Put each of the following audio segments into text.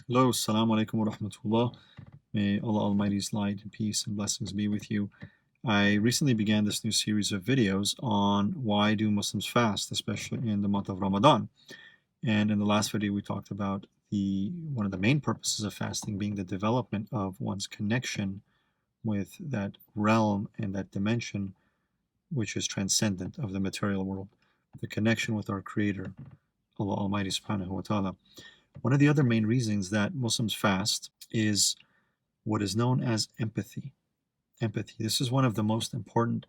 Hello, Assalamu alaikum wa rahmatullah. May Allah Almighty's light and peace and blessings be with you. I recently began this new series of videos on why do Muslims fast, especially in the month of Ramadan. And in the last video, we talked about one of the main purposes of fasting being the development of one's connection with that realm and that dimension which is transcendent of the material world, the connection with our Creator, Allah Almighty Subhanahu wa Ta'ala. One of the other main reasons that Muslims fast is what is known as empathy. Empathy. This is one of the most important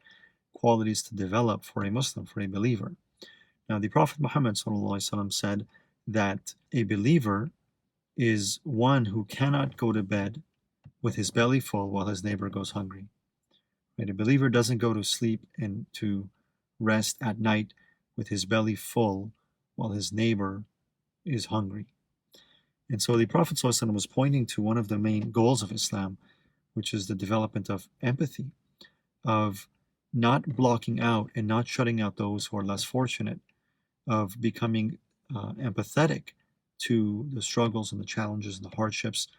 qualities to develop for a Muslim, for a believer. Now, the Prophet Muhammad ﷺ said that a believer is one who cannot go to bed with his belly full while his neighbor goes hungry. Right? A believer doesn't go to sleep and to rest at night with his belly full while his neighbor is hungry. And so the Prophet ﷺ was pointing to one of the main goals of Islam, which is the development of empathy, of not blocking out and not shutting out those who are less fortunate, of becoming empathetic to the struggles and the challenges and the hardships,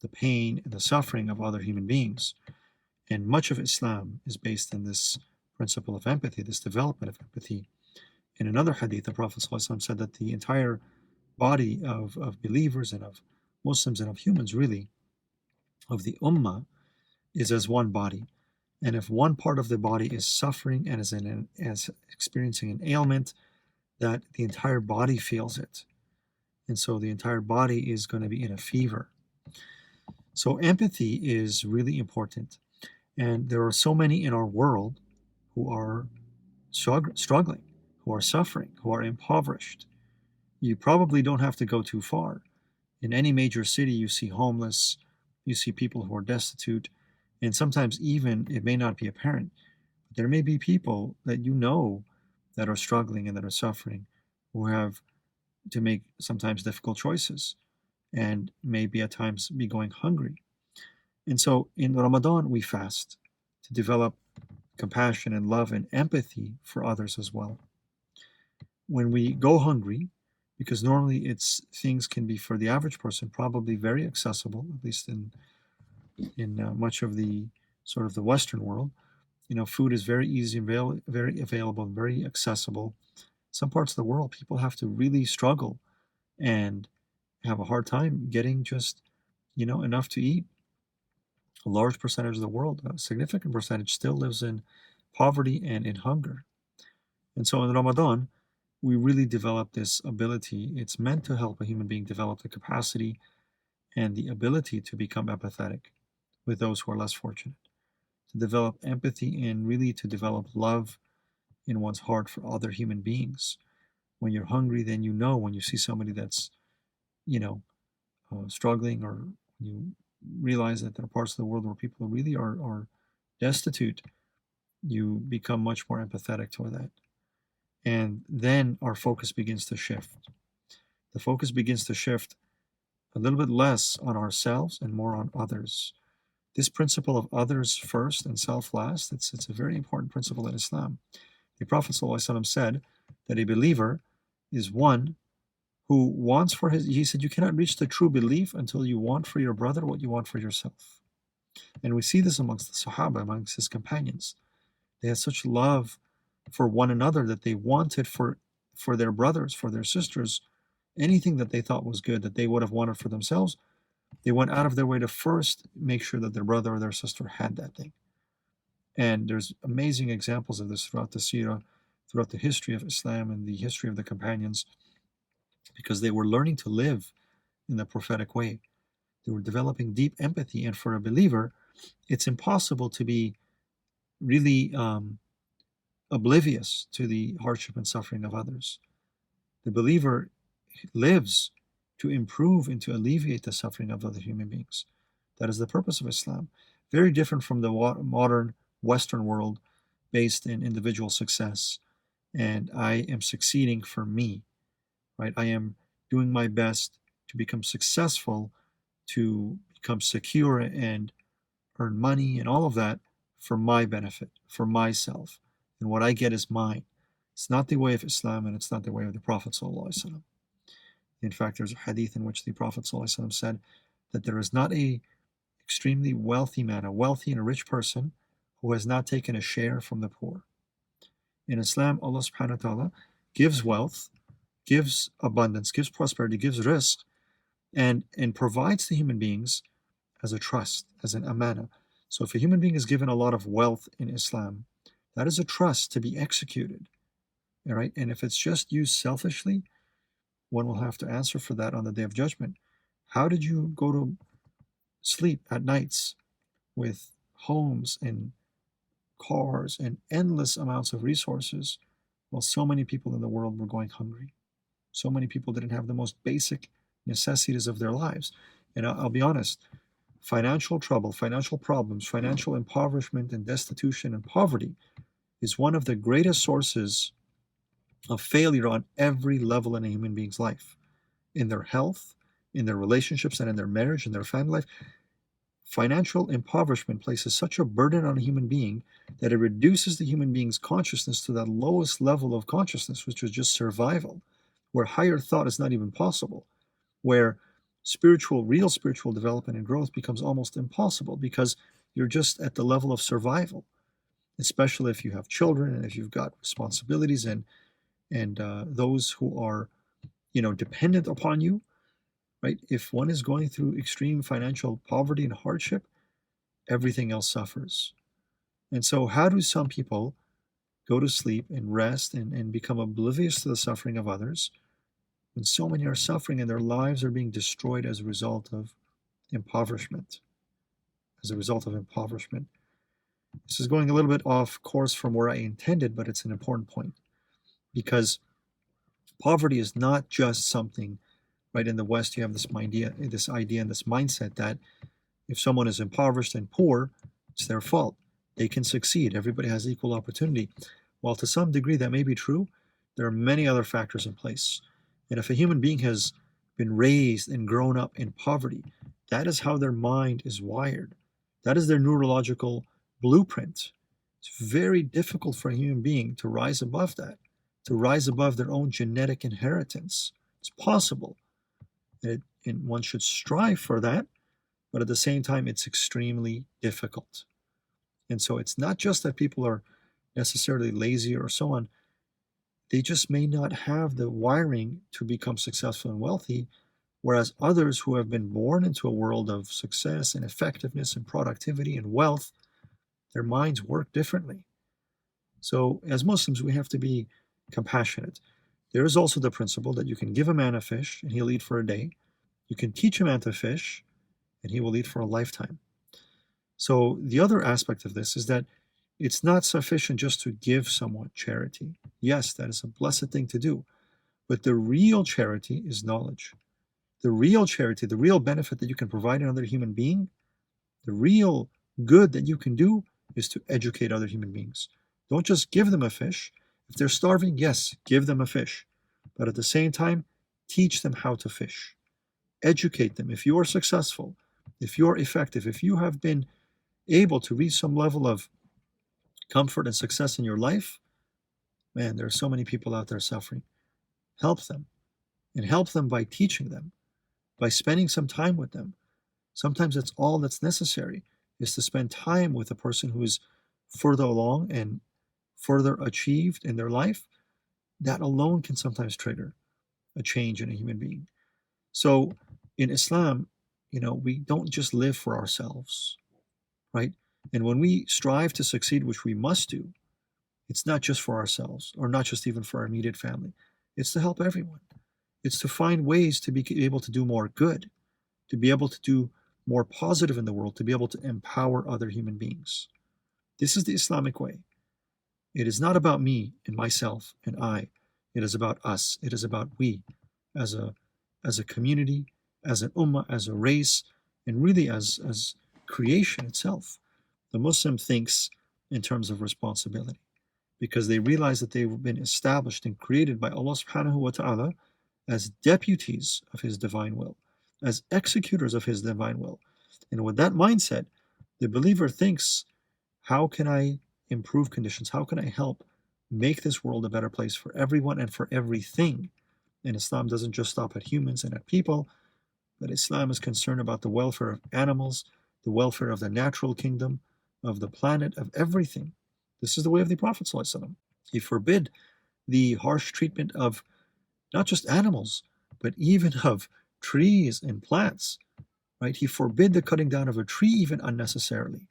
the pain and the suffering of other human beings. And much of Islam is based on this principle of empathy, this development of empathy. In another hadith, the Prophet ﷺ said that the entire body of believers and of Muslims and of humans, really, of the ummah, is as one body. And if one part of the body is suffering and is experiencing an ailment, that the entire body feels it. And so the entire body is going to be in a fever. So empathy is really important. And there are so many in our world who are struggling, who are suffering, who are impoverished. You probably don't have to go too far. In any major city, you see homeless, you see people who are destitute, and sometimes even it may not be apparent, but there may be people that you know that are struggling and that are suffering, who have to make sometimes difficult choices and maybe at times be going hungry. And so in Ramadan, we fast to develop compassion and love and empathy for others as well. When we go hungry, because normally things can be for the average person probably very accessible, at least in much of the sort of the Western world. Food is very easy and very available and very accessible. Some parts of the world, people have to really struggle and have a hard time getting just enough to eat. A large percentage of the world, a significant percentage, still lives in poverty and in hunger. And so in Ramadan, we really develop this ability. It's meant to help a human being develop the capacity and the ability to become empathetic with those who are less fortunate, to develop empathy and really to develop love in one's heart for other human beings. When you're hungry, then when you see somebody that's, struggling, or you realize that there are parts of the world where people really are destitute, you become much more empathetic toward that. And then our focus begins to shift. The focus begins to shift a little bit less on ourselves and more on others. This principle of others first and self last, it's a very important principle in Islam. The Prophet ﷺ said that a believer is one who wants for he said, you cannot reach the true belief until you want for your brother what you want for yourself. And we see this amongst the Sahaba, amongst his companions. They had such love for one another that they wanted for their brothers, for their sisters, anything that they thought was good that they would have wanted for themselves. They went out of their way to first make sure that their brother or their sister had that thing. And there's amazing examples of this throughout the seerah, throughout the history of Islam and the history of the companions, because they were learning to live in the prophetic way. They were developing deep empathy. And for a believer, it's impossible to be really oblivious to the hardship and suffering of others. The believer lives to improve and to alleviate the suffering of other human beings. That is the purpose of Islam. Very different from the modern Western world based in individual success. And I am succeeding for me, right? I am doing my best to become successful, to become secure and earn money and all of that for my benefit, for myself. And what I get is mine. It's not the way of Islam, and it's not the way of the Prophet ﷺ. In fact, there's a hadith in which the Prophet ﷺ said that there is not a extremely wealthy man, a wealthy and a rich person, who has not taken a share from the poor. In Islam, Allah subhanahu wa ta'ala gives wealth, gives abundance, gives prosperity, gives rizq, and provides to human beings as a trust, as an amana. So if a human being is given a lot of wealth in Islam, that is a trust to be executed. All right? And if it's just used selfishly, one will have to answer for that on the Day of Judgment. How did you go to sleep at nights with homes and cars and endless amounts of resources while so many people in the world were going hungry? So many people didn't have the most basic necessities of their lives. And I'll be honest, financial trouble, financial problems, financial impoverishment and destitution and poverty is one of the greatest sources of failure on every level in a human being's life, in their health, in their relationships, and in their marriage, in their family life. Financial impoverishment places such a burden on a human being that it reduces the human being's consciousness to that lowest level of consciousness, which is just survival, where higher thought is not even possible, where real spiritual development and growth becomes almost impossible because you're just at the level of survival, especially if you have children and if you've got responsibilities and those who are, dependent upon you, right? If one is going through extreme financial poverty and hardship, everything else suffers. And so how do some people go to sleep and rest and become oblivious to the suffering of others when so many are suffering and their lives are being destroyed as a result of impoverishment? This is going a little bit off course from where I intended, but it's an important point, because poverty is not just something, right? In the West, you have this idea and this mindset that if someone is impoverished and poor, it's their fault. They can succeed. Everybody has equal opportunity. While to some degree that may be true, there are many other factors in place. And if a human being has been raised and grown up in poverty, that is how their mind is wired. That is their neurological blueprint. It's very difficult for a human being to rise above that, to rise above their own genetic inheritance. It's possible, and one should strive for that, but at the same time, it's extremely difficult. And so it's not just that people are necessarily lazy or so on. They just may not have the wiring to become successful and wealthy, whereas others who have been born into a world of success and effectiveness and productivity and wealth, their minds work differently. So as Muslims, we have to be compassionate. There is also the principle that you can give a man a fish and he'll eat for a day. You can teach a man to fish and he will eat for a lifetime. So the other aspect of this is that it's not sufficient just to give someone charity. Yes, that is a blessed thing to do. But the real charity is knowledge. The real charity, the real benefit that you can provide another human being, the real good that you can do is to educate other human beings. Don't just give them a fish. If they're starving, yes, give them a fish. But at the same time, teach them how to fish. Educate them. If you are successful, if you are effective, if you have been able to reach some level of comfort and success in your life, man, there are so many people out there suffering. Help them. And help them by teaching them, by spending some time with them. Sometimes that's all that's necessary, is to spend time with a person who is further along and further achieved in their life. That alone can sometimes trigger a change in a human being. So in Islam, we don't just live for ourselves, right? And when we strive to succeed, which we must do, it's not just for ourselves, or not just even for our immediate family. It's to help everyone. It's to find ways to be able to do more good, to be able to do more positive in the world, to be able to empower other human beings. This is the Islamic way. It is not about me and myself and I. It is about us. It is about we as a community, as an ummah, as a race, and really as creation itself. The Muslim thinks in terms of responsibility because they realize that they've been established and created by Allah subhanahu wa ta'ala as deputies of His divine will, as executors of His divine will. And with that mindset, the believer thinks, how can I improve conditions? How can I help make this world a better place for everyone and for everything? And Islam doesn't just stop at humans and at people, but Islam is concerned about the welfare of animals, the welfare of the natural kingdom, of the planet, of everything. This is the way of the Prophet ﷺ. He forbid the harsh treatment of not just animals, but even of trees and plants. Right? He forbid the cutting down of a tree even unnecessarily.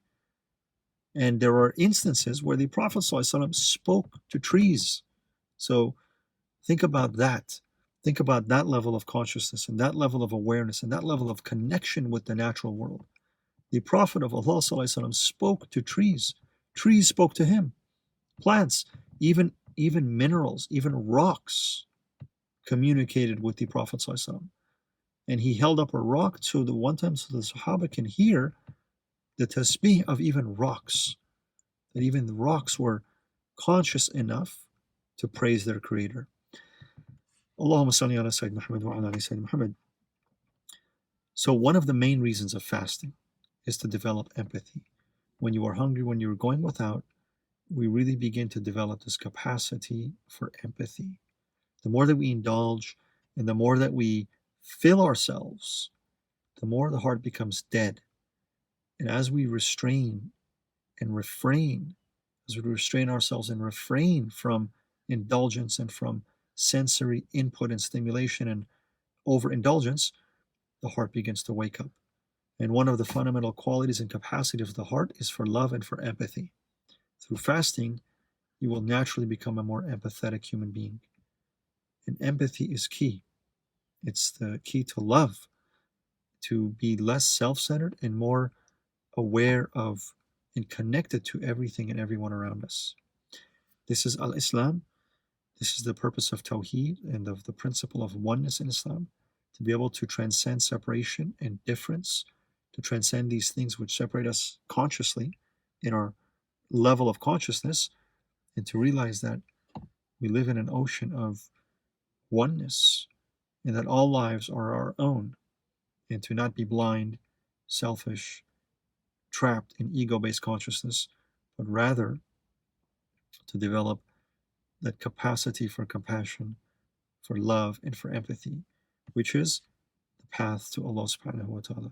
And there are instances where the Prophet ﷺ spoke to trees. So think about that. Think about that level of consciousness and that level of awareness and that level of connection with the natural world. The Prophet of Allah ﷺ spoke to trees. Trees spoke to him. Plants, even minerals, even rocks communicated with the Prophet ﷺ. And he held up a rock so the one time so the Sahaba can hear the tasbih of even rocks. That even the rocks were conscious enough to praise their creator. Allahumma salli ala Sayyid Muhammad wa ala ali Sayyid Muhammad. So one of the main reasons of fasting is to develop empathy. When you are hungry, when you're going without, we really begin to develop this capacity for empathy. The more that we indulge and the more that we fill ourselves, the more the heart becomes dead. And as we restrain and refrain, as we restrain ourselves and refrain from indulgence and from sensory input and stimulation and overindulgence, the heart begins to wake up. And one of the fundamental qualities and capacity of the heart is for love and for empathy. Through fasting, you will naturally become a more empathetic human being. And empathy is key. It's the key to love, to be less self-centered and more aware of and connected to everything and everyone around us. This is Al-Islam. This is the purpose of Tawheed and of the principle of oneness in Islam, to be able to transcend separation and difference, to transcend these things which separate us consciously in our level of consciousness, and to realize that we live in an ocean of oneness and that all lives are our own, and to not be blind, selfish, trapped in ego-based consciousness, but rather to develop that capacity for compassion, for love, and for empathy, which is the path to Allah subhanahu wa ta'ala.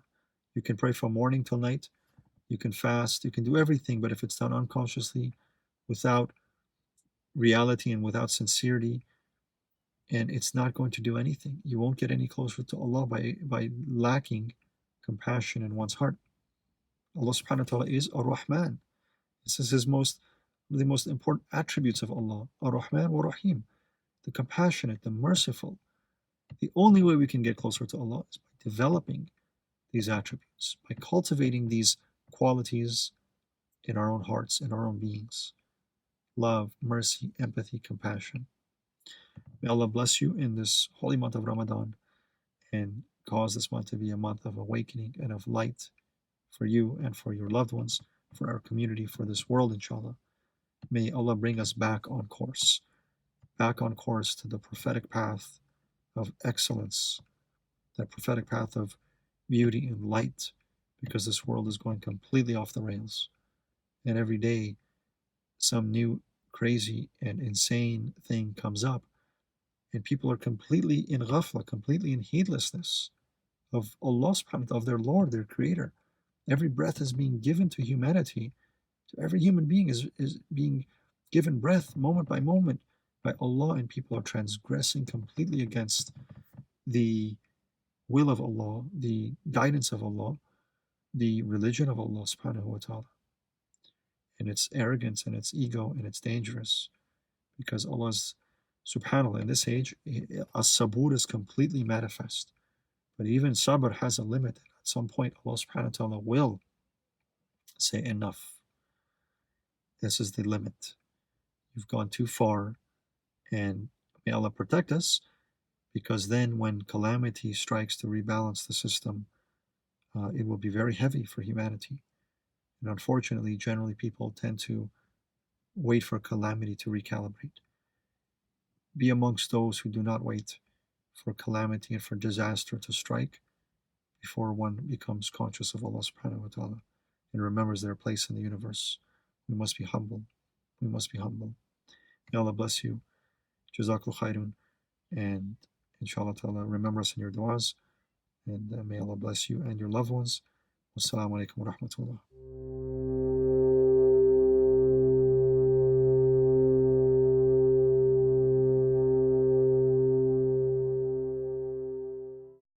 You can pray from morning till night, you can fast, you can do everything, but if it's done unconsciously, without reality and without sincerity, and it's not going to do anything. You won't get any closer to Allah by lacking compassion in one's heart. Allah subhanahu wa ta'ala is Ar-Rahman. This is the most important attributes of Allah, Ar-Rahman wa Rahim, the compassionate, the merciful. The only way we can get closer to Allah is by developing these attributes, by cultivating these qualities in our own hearts, in our own beings. Love, mercy, empathy, compassion. May Allah bless you in this holy month of Ramadan and cause this month to be a month of awakening and of light for you and for your loved ones, for our community, for this world, inshallah. May Allah bring us back on course to the prophetic path of excellence, that prophetic path of beauty and light, because this world is going completely off the rails. And every day, some new crazy and insane thing comes up, and people are completely in ghafla, completely in heedlessness of Allah subhanahu wa ta'ala, of their Lord, their Creator. Every breath is being given to humanity. So every human being is being given breath moment by moment by Allah, and people are transgressing completely against the will of Allah, the guidance of Allah, the religion of Allah subhanahu wa ta'ala. And it's arrogance and it's ego and it's dangerous, because Allah's subhanAllah in this age, as-sabur is completely manifest. But even sabr has a limit. At some point, Allah subhanahu wa ta'ala will say enough. This is the limit. You've gone too far, and may Allah protect us, because then when calamity strikes to rebalance the system, it will be very heavy for humanity. And unfortunately, generally people tend to wait for calamity to recalibrate. Be amongst those who do not wait for calamity and for disaster to strike before one becomes conscious of Allah subhanahu wa ta'ala and remembers their place in the universe. We must be humble. We must be humble. May Allah bless you. Jazakallah khairun. And Inshallah ta'ala, remember us in your du'as, and may Allah bless you and your loved ones. Wassalamu alaikum wa rahmatullah.